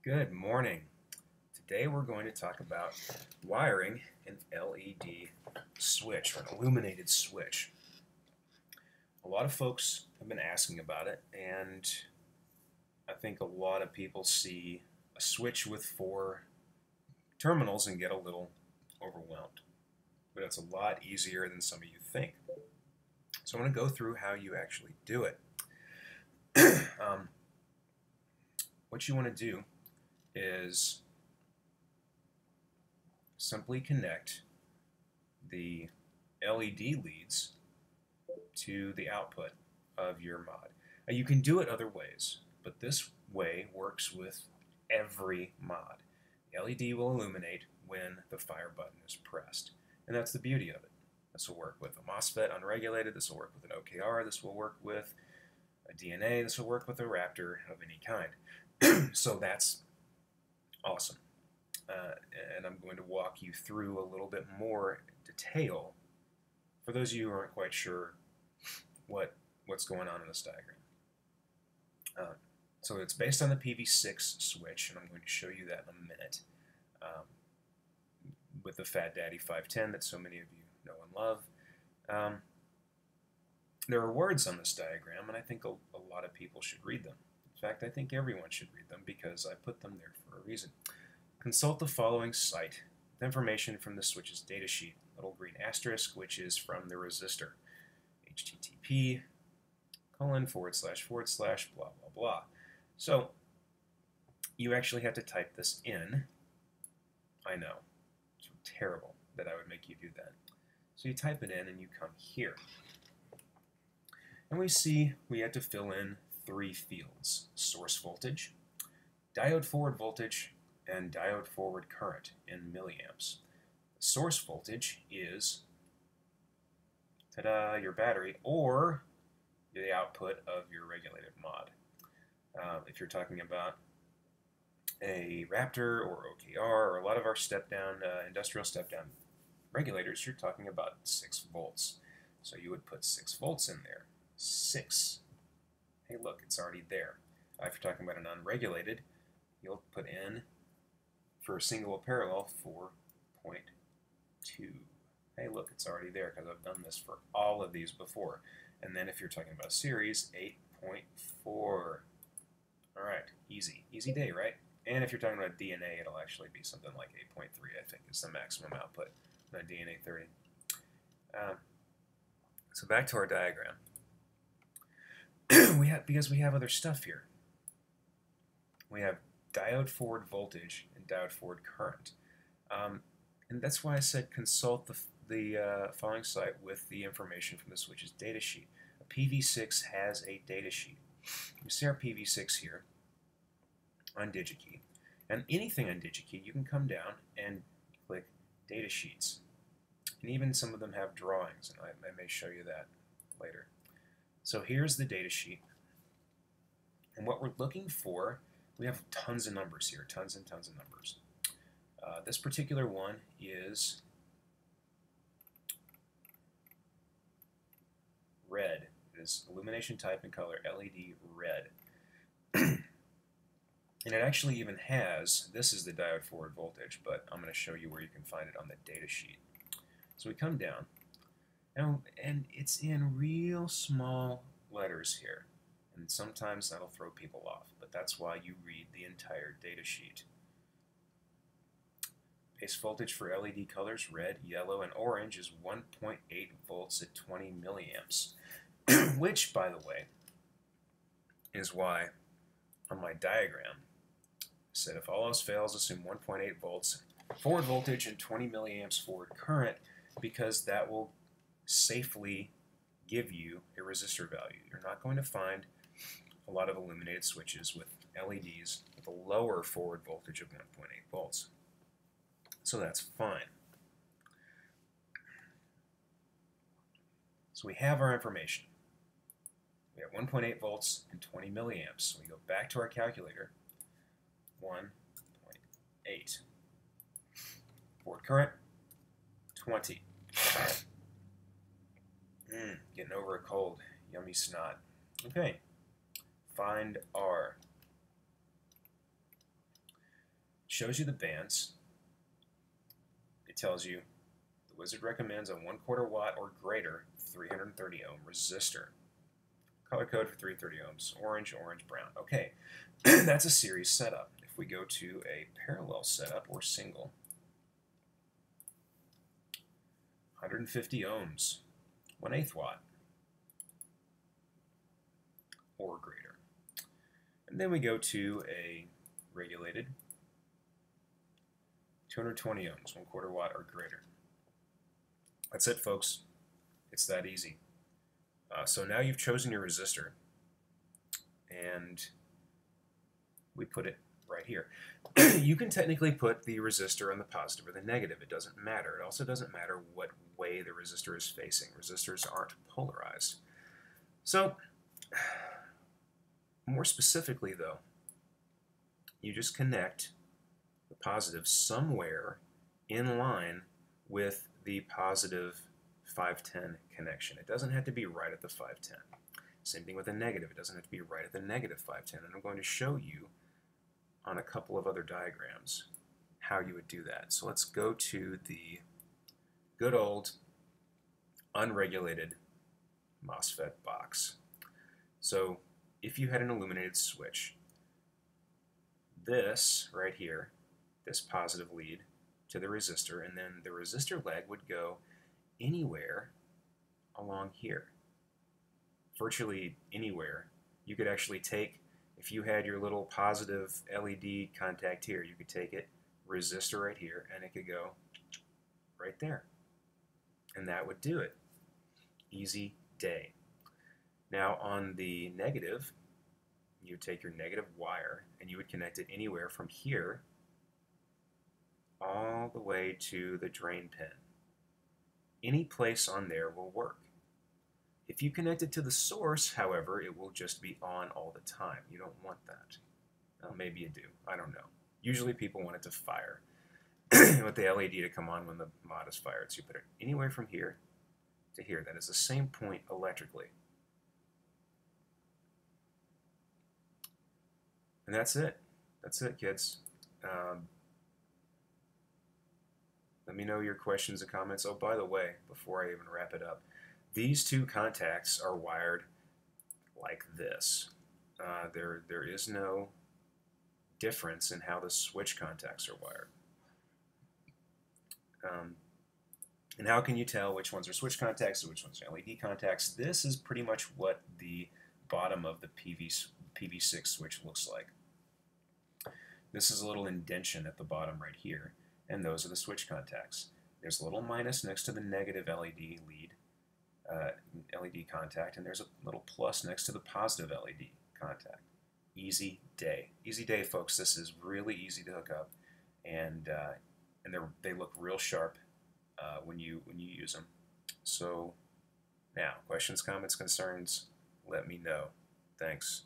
Good morning. Today we're going to talk about wiring an LED switch or an illuminated switch. A lot of folks have been asking about it, and I think a lot of people see a switch with 4 terminals and get a little overwhelmed. But it's a lot easier than some of you think. So I want to go through how you actually do it. What you want to do is simply connect the LED leads to the output of your mod. Now, you can do it other ways, but this way works with every mod. The LED will illuminate when the fire button is pressed, and that's the beauty of it. This will work with a MOSFET unregulated, this will work with an OKR, this will work with a DNA, this will work with a Raptor of any kind. So that's awesome. And I'm going to walk you through a little bit more detail for those of you who aren't quite sure what's going on in this diagram. So it's based on the PV6 switch, and I'm going to show you that in a minute with the Fat Daddy 510 that so many of you know and love. There are words on this diagram, and I think a lot of people should read them. In fact, I think everyone should read them because I put them there for a reason. Consult the following site with information from the switch's datasheet, little green asterisk, which is from the resistor. http:// blah, blah, blah. So you actually have to type this in. I know, it's terrible that I would make you do that. So you type it in and you come here. And we see we had to fill in 3 fields: source voltage, diode forward voltage, and diode forward current in milliamps. The source voltage is, ta-da, your battery, or the output of your regulated mod. If you're talking about a Raptor or OKR or a lot of our step-down, industrial step-down regulators, you're talking about 6 volts. So you would put 6 volts in there. 6. Hey, look, it's already there. If you're talking about an unregulated, you'll put in, for a single parallel, 4.2. Hey, look, it's already there because I've done this for all of these before. And then if you're talking about series, 8.4. All right, easy day, right? And if you're talking about DNA, it'll actually be something like 8.3, I think, is the maximum output on a DNA 30. So back to our diagram. Because we have other stuff here. We have diode forward voltage and diode forward current. And that's why I said consult the following site with the information from the switch's datasheet. A PV6 has a datasheet. You see our PV6 here on DigiKey. And anything on DigiKey, you can come down and click datasheets. And even some of them have drawings, and I may show you that later. So here's the datasheet. And what we're looking for, we have tons of numbers here, tons and tons of numbers. This particular one is red. It is illumination type and color LED red. And it actually even has, this is the diode forward voltage, but I'm going to show you where you can find it on the data sheet. So we come down, and it's in real small letters here. And sometimes that'll throw people off, but that's why you read the entire data sheet. Base voltage for LED colors, red, yellow, and orange, is 1.8 volts at 20 milliamps, which, by the way, is why on my diagram I said if all else fails, assume 1.8 volts forward voltage and 20 milliamps forward current, because that will safely give you a resistor value. You're not going to find a lot of illuminated switches with LEDs with a lower forward voltage of 1.8 volts. So that's fine. So we have our information. We have 1.8 volts and 20 milliamps. So we go back to our calculator. 1.8. Forward current, 20. Getting over a cold. Yummy snot. Okay. Find R. shows you the bands. It tells you the wizard recommends a 1/4 watt or greater 330 ohm resistor. Color code for 330 ohms, orange, orange, brown. Okay, that's a series setup. If we go to a parallel setup or single, 150 ohms, 1/8 watt or greater. And then we go to a regulated, 220 ohms, 1/4 watt or greater. That's it, folks. It's that easy. So now you've chosen your resistor, and we put it right here. You can technically put the resistor on the positive or the negative. It doesn't matter. It also doesn't matter what way the resistor is facing. Resistors aren't polarized. So, more specifically though, you just connect the positive somewhere in line with the positive 510 connection. It doesn't have to be right at the 510. Same thing with the negative. It doesn't have to be right at the negative 510. And I'm going to show you on a couple of other diagrams how you would do that. So let's go to the good old unregulated MOSFET box. So if you had an illuminated switch, this right here, this positive lead to the resistor, and then the resistor leg would go anywhere along here. Virtually anywhere. You could actually take, if you had your little positive LED contact here, you could take it, resistor right here, and it could go right there. And that would do it. Easy day. Now on the negative, you would take your negative wire and you would connect it anywhere from here all the way to the drain pin. Any place on there will work. If you connect it to the source, however, it will just be on all the time. You don't want that. Well, maybe you do. I don't know. Usually people want it to fire. Want the LED to come on when the mod is fired. So you put it anywhere from here to here. That is the same point electrically. And that's it. That's it, kids. Let me know your questions and comments. Oh, by the way, before I even wrap it up, these two contacts are wired like this. There is no difference in how the switch contacts are wired. And how can you tell which ones are switch contacts and which ones are LED contacts? This is pretty much what the bottom of the PV6 switch looks like. This is a little indentation at the bottom right here, and those are the switch contacts. There's a little minus next to the negative LED lead, LED contact, and there's a little plus next to the positive LED contact. Easy day. Easy day, folks. This is really easy to hook up, and they look real sharp when you use them. So now, questions, comments, concerns, let me know. Thanks.